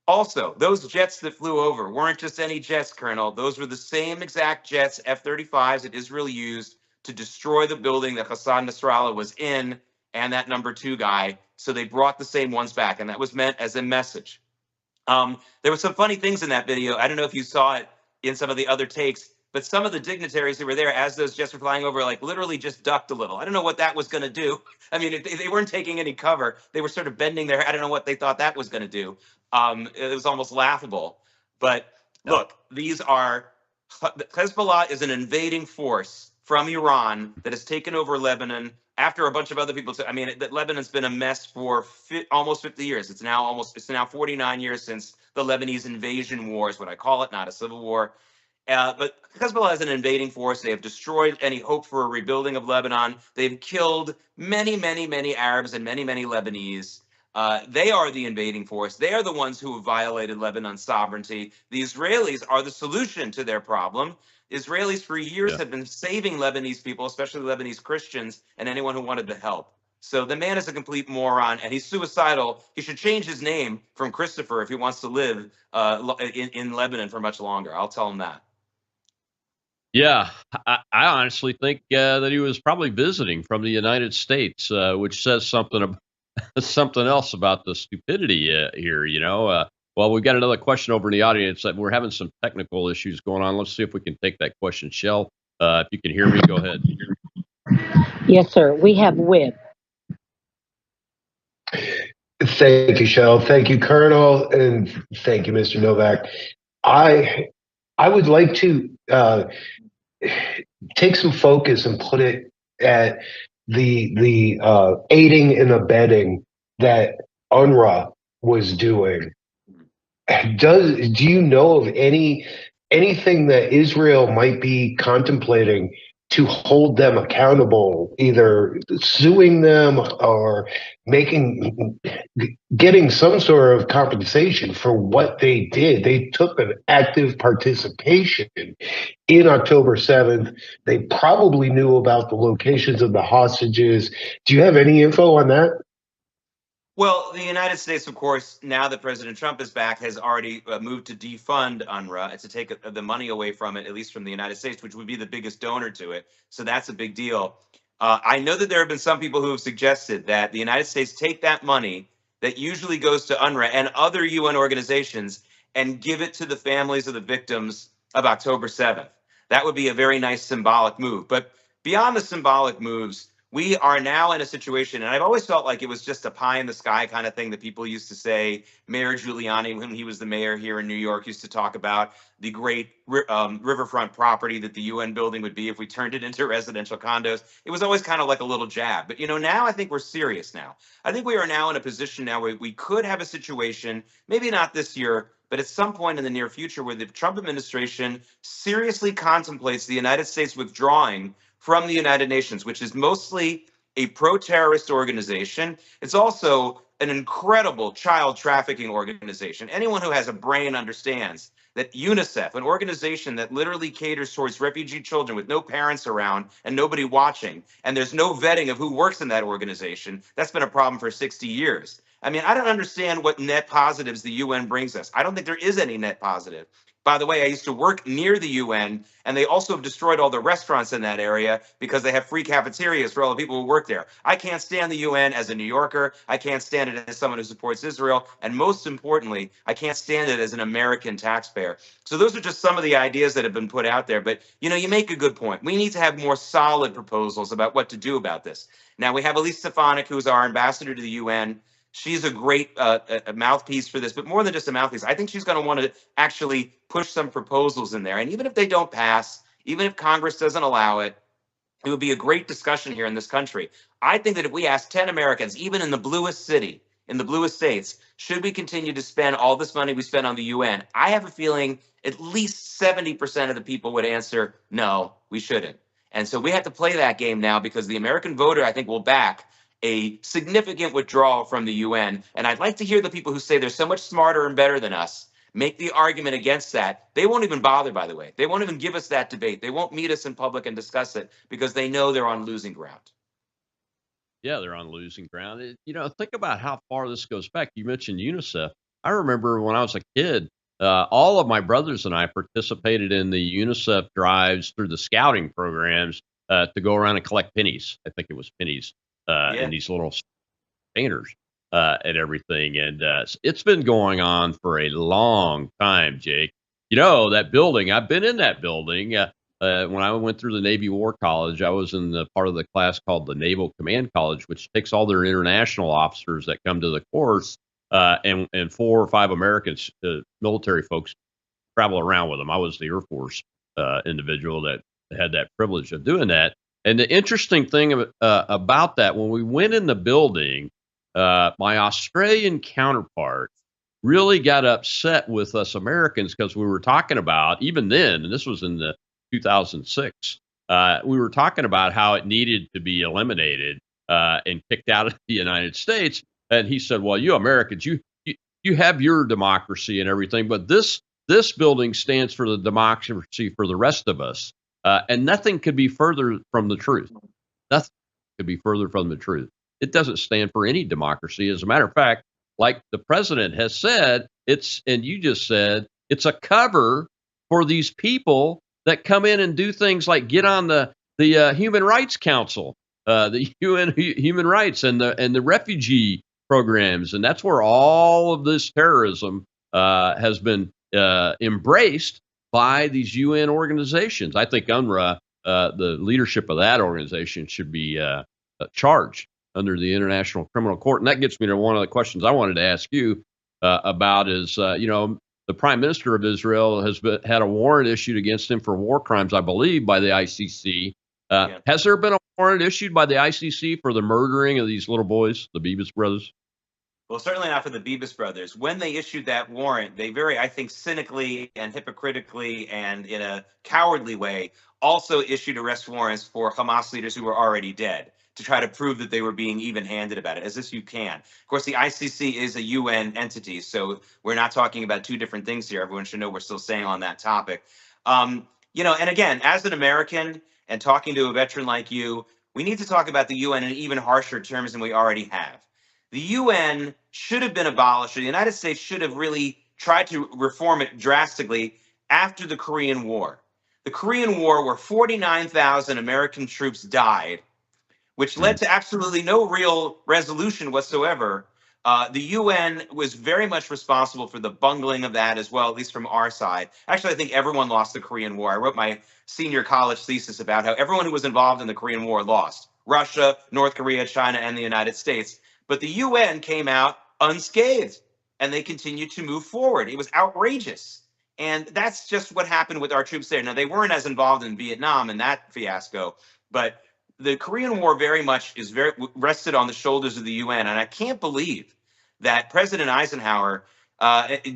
Also, those jets that flew over weren't just any jets, Colonel. Those were the same exact jets, F-35s, that Israel used to destroy the building that Hassan Nasrallah was in and that number 2 guy. So they brought the same ones back, and that was meant as a message. There were some funny things in that video. I don't know if you saw it in some of the other takes, but some of the dignitaries who were there as those jets were flying over, like literally just ducked a little. I don't know what that was going to do. I mean, they weren't taking any cover. They were sort of bending their, I don't know what they thought that was going to do. It was almost laughable. But look, Hezbollah is an invading force from Iran that has taken over Lebanon after a bunch of other people. I mean, Lebanon's been a mess for almost 50 years. It's now 49 years since the Lebanese invasion war is what I call it, not a civil war. But Hezbollah is an invading force. They have destroyed any hope for a rebuilding of Lebanon. They've killed many, many, many Arabs and many, many Lebanese. They are the invading force. They are the ones who have violated Lebanon's sovereignty. The Israelis are the solution to their problem. Israelis for years have been saving Lebanese people, especially Lebanese Christians, and anyone who wanted to help. So the man is a complete moron, and he's suicidal. He should change his name from Christopher if he wants to live in Lebanon for much longer. I'll tell him that. Yeah, I honestly think that he was probably visiting from the United States, which says something else about the stupidity here. Well, we've got another question over in the audience. We're having some technical issues going on. Let's see if we can take that question. Shell, if you can hear me, go ahead. Yes, sir. We have Wib. Thank you, Shell. Thank you, Colonel, and thank you, Mr. Novak. I would like to take some focus and put it at the aiding and abetting that UNRWA was doing. Do you know of anything that Israel might be contemplating to hold them accountable, either suing them or getting some sort of compensation for what they did? They took an active participation in October 7th. They probably knew about the locations of the hostages. Do you have any info on that? Well, the United States, of course, now that President Trump is back, has already moved to defund UNRWA, to take the money away from it, at least from the United States, which would be the biggest donor to it. So that's a big deal. I know that there have been some people who have suggested that the United States take that money that usually goes to UNRWA and other UN organizations and give it to the families of the victims of October 7th. That would be a very nice symbolic move. But beyond the symbolic moves, we are now in a situation, and I've always felt like it was just a pie in the sky kind of thing that people used to say. Mayor Giuliani, when he was the mayor here in New York, used to talk about the great riverfront property that the UN building would be if we turned it into residential condos. It was always kind of like a little jab. But, now I think we're serious now. I think we are now in a position now where we could have a situation, maybe not this year, but at some point in the near future, where the Trump administration seriously contemplates the United States withdrawing from the United Nations, which is mostly a pro-terrorist organization. It's also an incredible child trafficking organization. Anyone who has a brain understands that UNICEF, an organization that literally caters towards refugee children with no parents around and nobody watching, and there's no vetting of who works in that organization, that's been a problem for 60 years. I mean, I don't understand what net positives the UN brings us. I don't think there is any net positive. By the way, I used to work near the UN, and they also have destroyed all the restaurants in that area because they have free cafeterias for all the people who work there. I can't stand the UN as a New Yorker. I can't stand it as someone who supports Israel. And most importantly, I can't stand it as an American taxpayer. So those are just some of the ideas that have been put out there. But, you make a good point. We need to have more solid proposals about what to do about this. Now, we have Elise Stefanik, who's our ambassador to the UN. She's a great a mouthpiece for this, but more than just a mouthpiece, I think she's going to want to actually push some proposals in there. And even if they don't pass, even if Congress doesn't allow it, it would be a great discussion here in this country. I think that if we ask 10 Americans, even in the bluest city, in the bluest states, should we continue to spend all this money we spend on the UN? I have a feeling at least 70% of the people would answer, no, we shouldn't. And so we have to play that game now because the American voter, I think, will back a significant withdrawal from the UN. And I'd like to hear the people who say they're so much smarter and better than us make the argument against that. They won't even bother, by the way. They won't even give us that debate. They won't meet us in public and discuss it because they know they're on losing ground. Yeah, they're on losing ground. Think about how far this goes back. You mentioned UNICEF. I remember when I was a kid, all of my brothers and I participated in the UNICEF drives through the scouting programs to go around and collect pennies. I think it was pennies in these little containers and everything. And it's been going on for a long time, Jake. That building, I've been in that building. When I went through the Navy War College, I was in the part of the class called the Naval Command College, which takes all their international officers that come to the course, and 4 or 5 Americans, military folks, travel around with them. I was the Air Force individual that had that privilege of doing that. And the interesting thing about that, when we went in the building, my Australian counterpart really got upset with us Americans because we were talking about, even then, and this was in the 2006, we were talking about how it needed to be eliminated and kicked out of the United States. And he said, well, you Americans, you have your democracy and everything, but this building stands for the democracy for the rest of us. And nothing could be further from the truth. Nothing could be further from the truth. It doesn't stand for any democracy. As a matter of fact, like the president has said, and you just said, it's a cover for these people that come in and do things like get on the Human Rights Council, the UN Human Rights and the refugee programs, and that's where all of this terrorism has been embraced by these UN organizations. I think UNRWA, the leadership of that organization, should be charged under the International Criminal Court. And that gets me to one of the questions I wanted to ask you about is, the Prime Minister of Israel has had a warrant issued against him for war crimes, I believe, by the ICC. Has there been a warrant issued by the ICC for the murdering of these little boys, the Bibas brothers? Well, certainly not for the Bibas brothers. When they issued that warrant, they very, I think, cynically and hypocritically and in a cowardly way also issued arrest warrants for Hamas leaders who were already dead to try to prove that they were being even-handed about it, as this you can. Of course, the ICC is a UN entity, so we're not talking about two different things here. Everyone should know we're still staying on that topic. And again, as an American and talking to a veteran like you, we need to talk about the UN in even harsher terms than we already have. The UN should have been abolished, or the United States should have really tried to reform it drastically after the Korean War. The Korean War, where 49,000 American troops died, which led to absolutely no real resolution whatsoever. The UN was very much responsible for the bungling of that as well, at least from our side. Actually, I think everyone lost the Korean War. I wrote my senior college thesis about how everyone who was involved in the Korean War lost. Russia, North Korea, China, and the United States. But the UN came out unscathed, and they continued to move forward. It was outrageous. And that's just what happened with our troops there. Now, they weren't as involved in Vietnam in that fiasco, but the Korean War very much rested on the shoulders of the UN. And I can't believe that President Eisenhower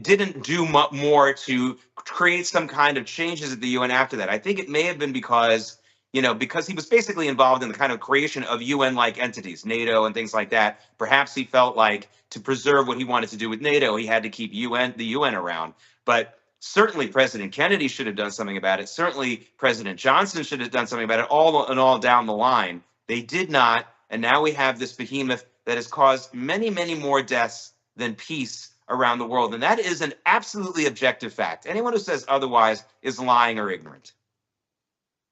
didn't do more to create some kind of changes at the UN after that. I think it may have been because he was basically involved in the kind of creation of UN-like entities, NATO and things like that. Perhaps he felt like to preserve what he wanted to do with NATO, he had to keep the UN around. But certainly President Kennedy should have done something about it. Certainly President Johnson should have done something about it, all down the line. They did not, and now we have this behemoth that has caused many, many more deaths than peace around the world. And that is an absolutely objective fact. Anyone who says otherwise is lying or ignorant.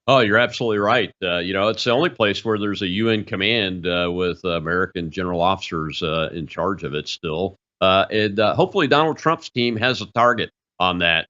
Oh, you're absolutely right. It's the only place where there's a UN command with American general officers in charge of it still. And hopefully Donald Trump's team has a target on that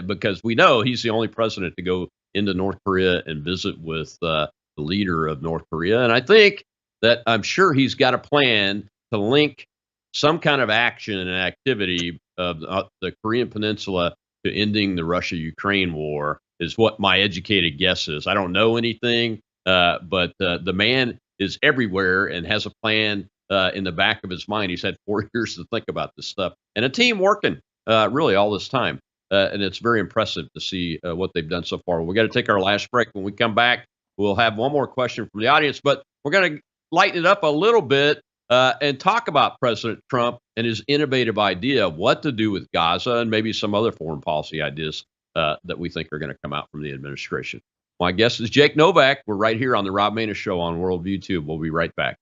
because we know he's the only president to go into North Korea and visit with the leader of North Korea. And I think that I'm sure he's got a plan to link some kind of action and activity of the Korean Peninsula to ending the Russia-Ukraine war is what my educated guess is. I don't know anything, but the man is everywhere and has a plan in the back of his mind. He's had 4 years to think about this stuff and a team working really all this time. And it's very impressive to see what they've done so far. We got to take our last break. When we come back, we'll have one more question from the audience, but we're going to lighten it up a little bit and talk about President Trump and his innovative idea of what to do with Gaza and maybe some other foreign policy ideas that we think are going to come out from the administration. My guest is Jake Novak. We're right here on the Rob Maness Show on Worldview Tube. We'll be right back.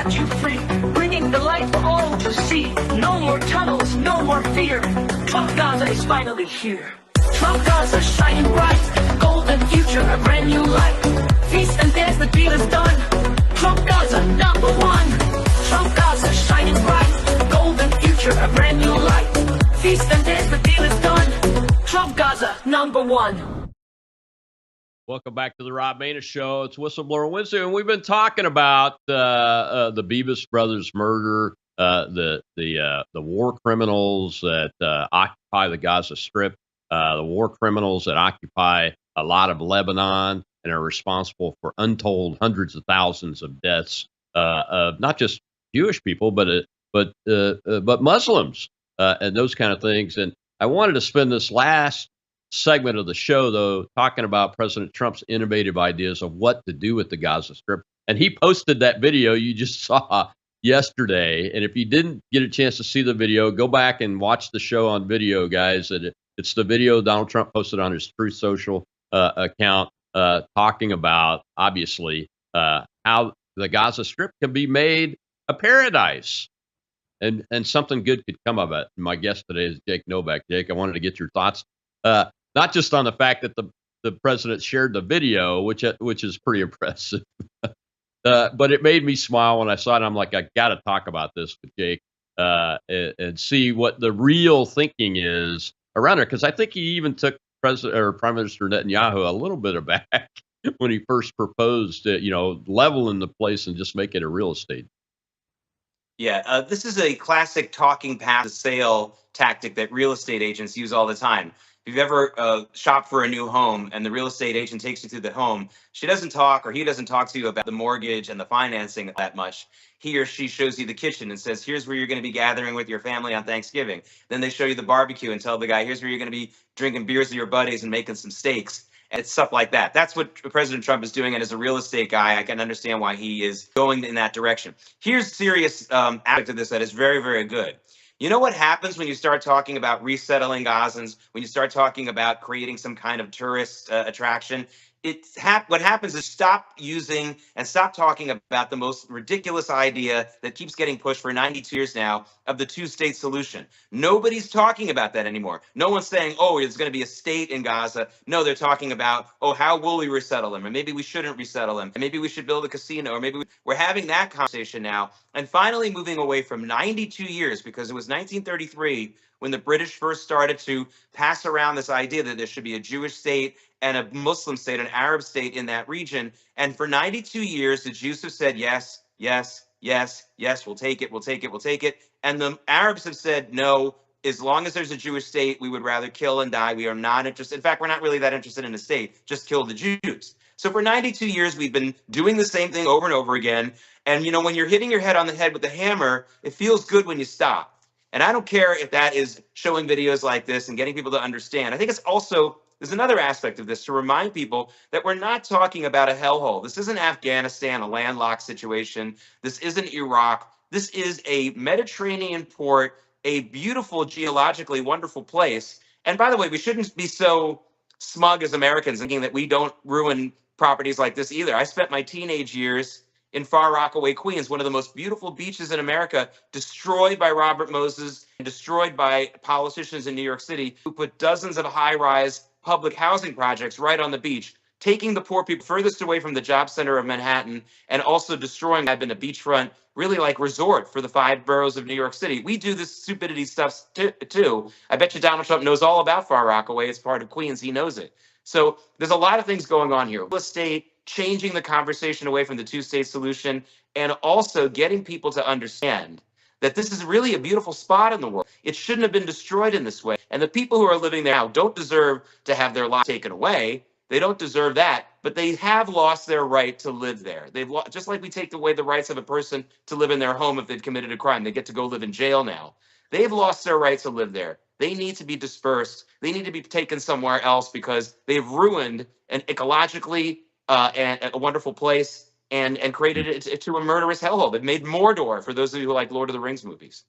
set you free, bringing the light for all to see. No more tunnels, no more fear. Trump Gaza is finally here. Trump Gaza shining bright, golden future, a brand new light. Feast and dance, the deal is done. Trump Gaza number one. Trump Gaza shining bright, golden future, a brand new light. Feast and dance, the deal is done. Trump Gaza number one. Welcome back to the Rob Maness Show. It's Whistleblower Wednesday, and we've been talking about the Bibas brothers' murder, the war criminals that occupy the Gaza Strip, the war criminals that occupy a lot of Lebanon and are responsible for untold hundreds of thousands of deaths of not just Jewish people, but Muslims and those kind of things. And I wanted to spend this last segment of the show, though, talking about President Trump's innovative ideas of what to do with the Gaza Strip. And he posted that video you just saw yesterday. And if you didn't get a chance to see the video, go back and watch the show on video, guys. It's the video Donald Trump posted on his Truth Social account talking about, obviously, how the Gaza Strip can be made a paradise. And something good could come of it. My guest today is Jake Novak. Jake, I wanted to get your thoughts. Not just on the fact that the president shared the video, which is pretty impressive, but it made me smile when I saw it. I'm like, I got to talk about this with Jake and see what the real thinking is around it. Because I think he even took Prime Minister Netanyahu a little bit aback when he first proposed, leveling the place and just make it a real estate. Yeah, this is a classic talking past sale tactic that real estate agents use all the time. If you've ever shopped for a new home and the real estate agent takes you through the home, she doesn't talk or he doesn't talk to you about the mortgage and the financing that much. He or she shows you the kitchen and says, here's where you're going to be gathering with your family on Thanksgiving. Then they show you the barbecue and tell the guy, here's where you're going to be drinking beers with your buddies and making some steaks. And it's stuff like that. That's what President Trump is doing. And as a real estate guy, I can understand why he is going in that direction. Here's serious aspect of this that is very, very good. You know what happens when you start talking about resettling Gazans, when you start talking about creating some kind of tourist attraction? what happens is stop using and stop talking about the most ridiculous idea that keeps getting pushed for 92 years now of the two-state solution. Nobody's talking about that anymore. No one's saying, oh, there's going to be a state in Gaza. No, they're talking about, oh, how will we resettle them? And maybe we shouldn't resettle them. And maybe we should build a casino. Or maybe we're having that conversation now. And finally moving away from 92 years, because it was 1933 when the British first started to pass around this idea that there should be a Jewish state and a Muslim state, an Arab state in that region. And for 92 years, the Jews have said, yes, yes, yes, yes, we'll take it, we'll take it, we'll take it. And the Arabs have said, no, as long as there's a Jewish state, we would rather kill and die. We are not interested. In fact, we're not really that interested in a state, just kill the Jews. So for 92 years, we've been doing the same thing over and over again. And, when you're hitting your head on the head with a hammer, it feels good when you stop. And I don't care if that is showing videos like this and getting people to understand. I think it's also, there's another aspect of this to remind people that we're not talking about a hellhole. This isn't Afghanistan, a landlocked situation. This isn't Iraq. This is a Mediterranean port, a beautiful, geologically wonderful place. And by the way, we shouldn't be so smug as Americans thinking that we don't ruin properties like this either. I spent my teenage years in Far Rockaway, Queens, one of the most beautiful beaches in America, destroyed by Robert Moses and destroyed by politicians in New York City who put dozens of high-rise public housing projects right on the beach, taking the poor people furthest away from the job center of Manhattan and also destroying a beachfront, really like resort for the 5 boroughs of New York City. We do this stupidity stuff too. I bet you Donald Trump knows all about Far Rockaway. It's part of Queens. He knows it. So there's a lot of things going on here. Real estate, changing the conversation away from the two-state solution, and also getting people to understand that this is really a beautiful spot in the world. It shouldn't have been destroyed in this way. And the people who are living there now don't deserve to have their lives taken away. They don't deserve that, but they have lost their right to live there. Just like we take away the rights of a person to live in their home if they've committed a crime. They get to go live in jail now. They've lost their right to live there. They need to be dispersed. They need to be taken somewhere else because they've ruined an ecologically and a wonderful place and created it to a murderous hellhole. They've made Mordor, for those of you who like Lord of the Rings movies.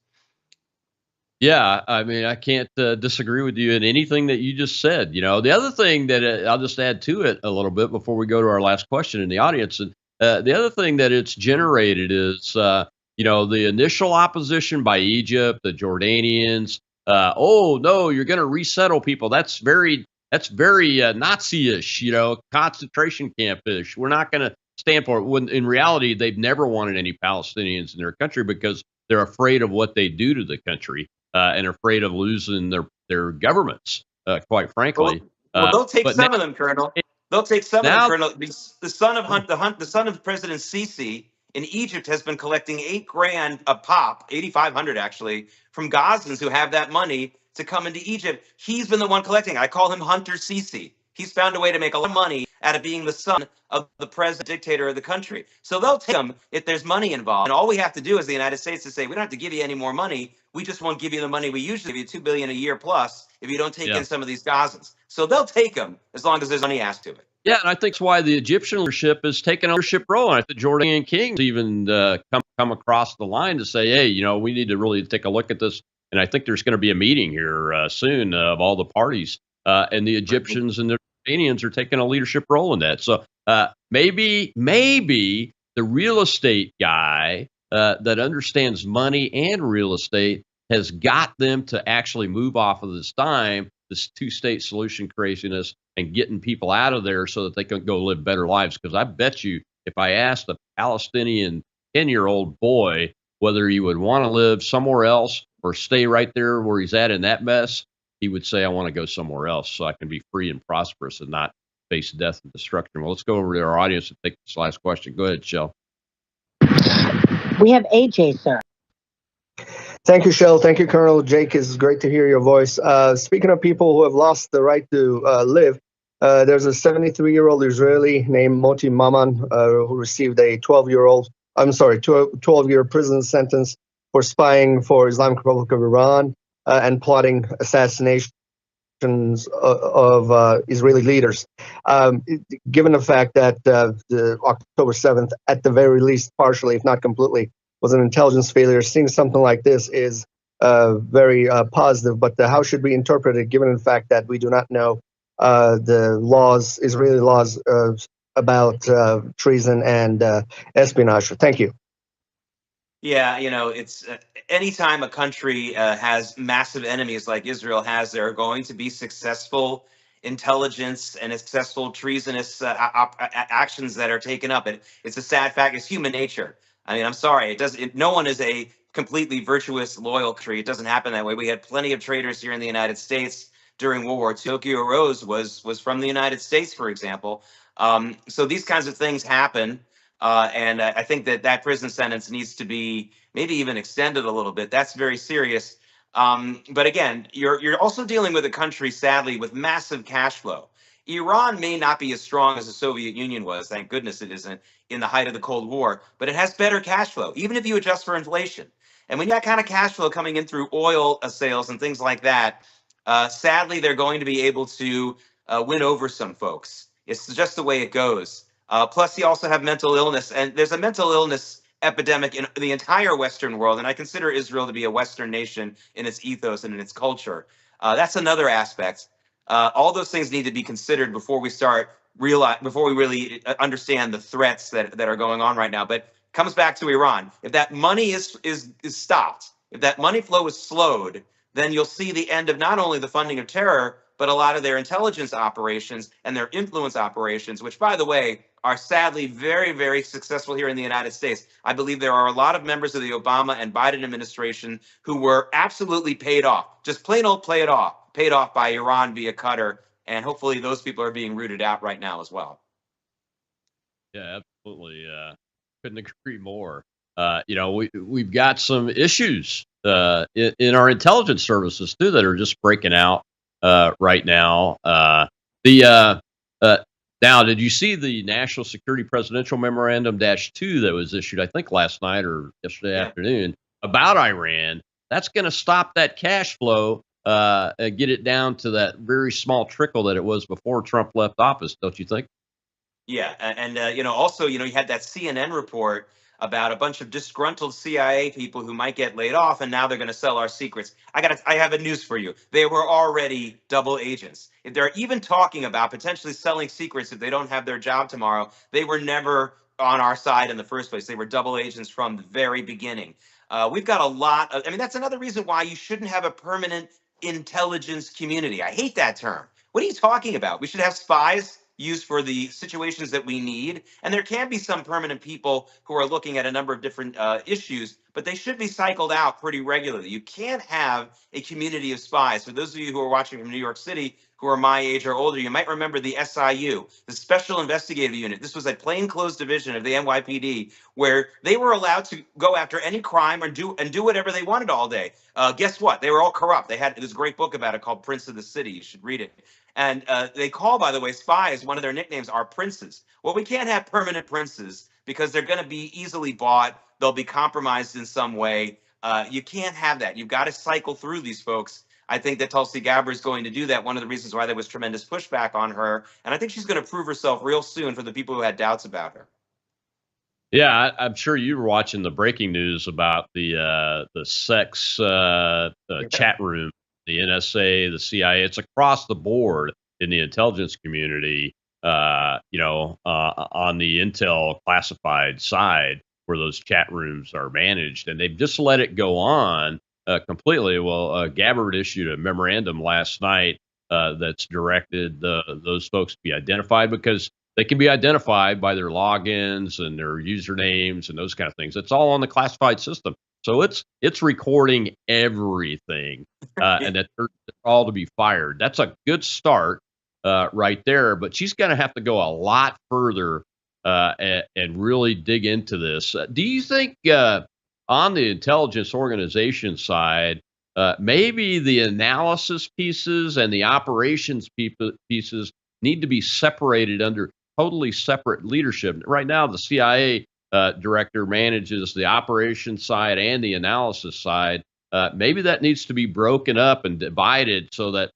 Yeah, I mean, I can't disagree with you in anything that you just said. The other thing that I'll just add to it a little bit before we go to our last question in the audience, and the other thing that it's generated is, the initial opposition by Egypt, the Jordanians. Oh no, you're going to resettle people. That's very Nazi-ish, concentration camp-ish. We're not going to stand for it. When in reality, they've never wanted any Palestinians in their country because they're afraid of what they do to the country and afraid of losing their governments, quite frankly. Well, they'll take some of them, Colonel. They'll take some of them, Colonel. The son of President Sisi in Egypt has been collecting $8,000 a pop, 8,500 actually, from Gazans who have that money to come into Egypt. He's been the one collecting. I call him Hunter Sisi. He's found a way to make a lot of money out of being the son of the president dictator of the country. So they'll take him if there's money involved. And all we have to do as the United States is say, we don't have to give you any more money. We just won't give you the money we usually give you, $2 billion a year plus, if you don't take in some of these Gazans. So they'll take them as long as there's money asked to it. Yeah, and I think that's why the Egyptian leadership is taking an ownership role. And I think the Jordanian kings even come across the line to say, hey, we need to really take a look at this. And I think there's going to be a meeting here soon of all the parties. And the Egyptians and the Jordanians are taking a leadership role in that. So maybe the real estate guy that understands money and real estate has got them to actually move off of this two-state solution craziness and getting people out of there so that they can go live better lives. Because I bet you if I asked a Palestinian 10-year-old boy whether he would want to live somewhere else or stay right there where he's at in that mess, he would say, I want to go somewhere else so I can be free and prosperous and not face death and destruction. Well, let's go over to our audience and take this last question. Go ahead, Shell. We have AJ, sir. Thank you, Shell. Thank you, Colonel. Jake, it's great to hear your voice. Speaking of people who have lost the right to live, there's a 73-year-old Israeli named Moti Maman who received a 12-year prison sentence for spying for Islamic Republic of Iran and plotting assassinations of Israeli leaders. Given the fact that the October 7th, at the very least, partially, if not completely, was an intelligence failure, seeing something like this is very positive. But how should we interpret it, given the fact that we do not know the laws, Israeli laws about treason and espionage. Thank you. Yeah, it's anytime a country has massive enemies like Israel has, there are going to be successful intelligence and successful treasonous actions that are taken up. It's a sad fact. It's human nature. I mean, I'm sorry. No one is a completely virtuous, loyal country. It doesn't happen that way. We had plenty of traitors here in the United States during World War II. Tokyo Rose was from the United States, for example. So these kinds of things happen. And I think that prison sentence needs to be maybe even extended a little bit. That's very serious. But again, you're also dealing with a country, sadly, with massive cash flow. Iran may not be as strong as the Soviet Union was. Thank goodness it isn't in the height of the Cold War, but it has better cash flow, even if you adjust for inflation. And when you have that kind of cash flow coming in through oil sales and things like that, sadly, they're going to be able to win over some folks. It's just the way it goes. Plus, you also have mental illness, and there's a mental illness epidemic in the entire Western world. And I consider Israel to be a Western nation in its ethos and in its culture. That's another aspect. All those things need to be considered before we really understand the threats that are going on right now. But it comes back to Iran. If that money is stopped, if that money flow is slowed, then you'll see the end of not only the funding of terror, but a lot of their intelligence operations and their influence operations, which, by the way, are sadly very, very successful here in the United States. I believe there are a lot of members of the Obama and Biden administration who were absolutely paid off, just plain old paid off by Iran via Qatar. And hopefully those people are being rooted out right now as well. Yeah, absolutely. Couldn't agree more. We've got some issues in our intelligence services too that are just breaking out right now. Now, did you see the National Security Presidential Memorandum -2 that was issued, I think, last night or yesterday afternoon about Iran? That's going to stop that cash flow and get it down to that very small trickle that it was before Trump left office, don't you think? Yeah, and also, you had that CNN report about a bunch of disgruntled CIA people who might get laid off, and now they're going to sell our secrets. I have a news for you. They were already double agents. If they're even talking about potentially selling secrets if they don't have their job tomorrow, they were never on our side in the first place. They were double agents from the very beginning. We've got a lot of. I mean, that's another reason why you shouldn't have a permanent intelligence community. I hate that term. What are you talking about? We should have spies used for the situations that we need. And there can be some permanent people who are looking at a number of different issues, but they should be cycled out pretty regularly. You can't have a community of spies. For those of you who are watching from New York City, who are my age or older, you might remember the SIU, the Special Investigative Unit. This was a plainclothes division of the NYPD where they were allowed to go after any crime or do whatever they wanted all day. Guess what? They were all corrupt. They had this great book about it called Prince of the City. You should read it. And they call, by the way, spies, one of their nicknames are princes. Well, we can't have permanent princes because they're going to be easily bought. They'll be compromised in some way. You can't have that. You've got to cycle through these folks. I think that Tulsi Gabbard is going to do that. One of the reasons why there was tremendous pushback on her. And I think she's going to prove herself real soon for the people who had doubts about her. Yeah, I'm sure you were watching the breaking news about the sex chat room, the NSA, the CIA. It's across the board in the intelligence community. On the intel classified side where those chat rooms are managed, and they've just let it go on completely. Well, Gabbard issued a memorandum last night that's directed those folks to be identified because they can be identified by their logins and their usernames and those kind of things. It's all on the classified system. So it's recording everything, and that they're all to be fired. That's a good start right there. But she's going to have to go a lot further and really dig into this. Do you think on the intelligence organization side, maybe the analysis pieces and the operations pieces need to be separated under totally separate leadership? Right now, the CIA director manages the operations side and the analysis side. Maybe that needs to be broken up and divided so that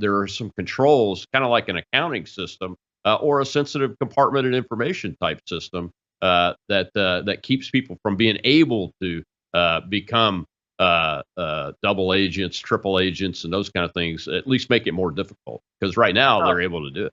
there are some controls, kind of like an accounting system or a sensitive compartment and information type system that keeps people from being able to become double agents, triple agents, and those kind of things. At least make it more difficult, because right now they're able to do it.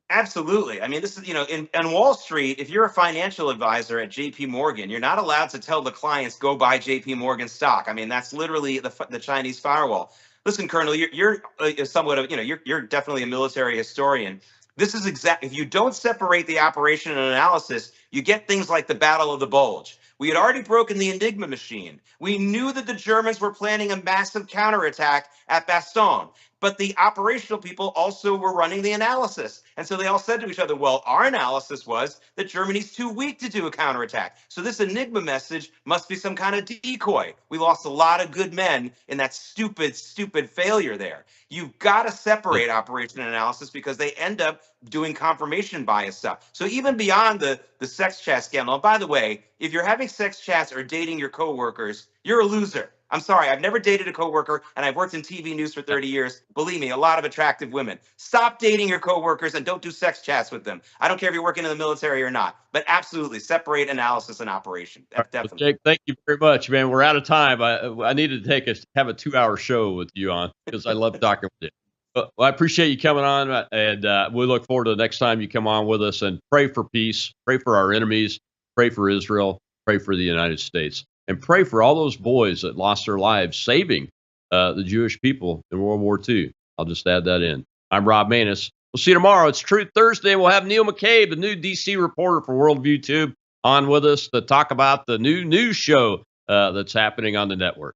Absolutely. I mean, this is, on Wall Street, if you're a financial advisor at JP Morgan, you're not allowed to tell the clients, go buy JP Morgan stock. I mean, that's literally the Chinese firewall. Listen, Colonel, you're somewhat of, you're definitely a military historian. This is if you don't separate the operation and analysis, you get things like the Battle of the Bulge. We had already broken the Enigma machine. We knew that the Germans were planning a massive counterattack at Bastogne. But the operational people also were running the analysis. And so they all said to each other, well, our analysis was that Germany's too weak to do a counterattack. So this Enigma message must be some kind of decoy. We lost a lot of good men in that stupid failure there. You've got to separate operation and analysis, because they end up doing confirmation bias stuff. So even beyond the sex chat scandal, and by the way, if you're having sex chats or dating your coworkers, you're a loser. I'm sorry, I've never dated a coworker, and I've worked in TV news for 30 years. Believe me, a lot of attractive women. Stop dating your coworkers and don't do sex chats with them. I don't care if you're working in the military or not, but absolutely separate analysis and operation. Definitely. Jake, thank you very much, man. We're out of time. I needed to have a 2-hour show with you on, because I love talking with you. But I appreciate you coming on, and we look forward to the next time you come on with us. And pray for peace, pray for our enemies, pray for Israel, pray for the United States. And pray for all those boys that lost their lives saving the Jewish people in World War II. I'll just add that in. I'm Rob Maness. We'll see you tomorrow. It's Truth Thursday. We'll have Neil McCabe, the new DC reporter for Worldview Tube, on with us to talk about the new news show that's happening on the network.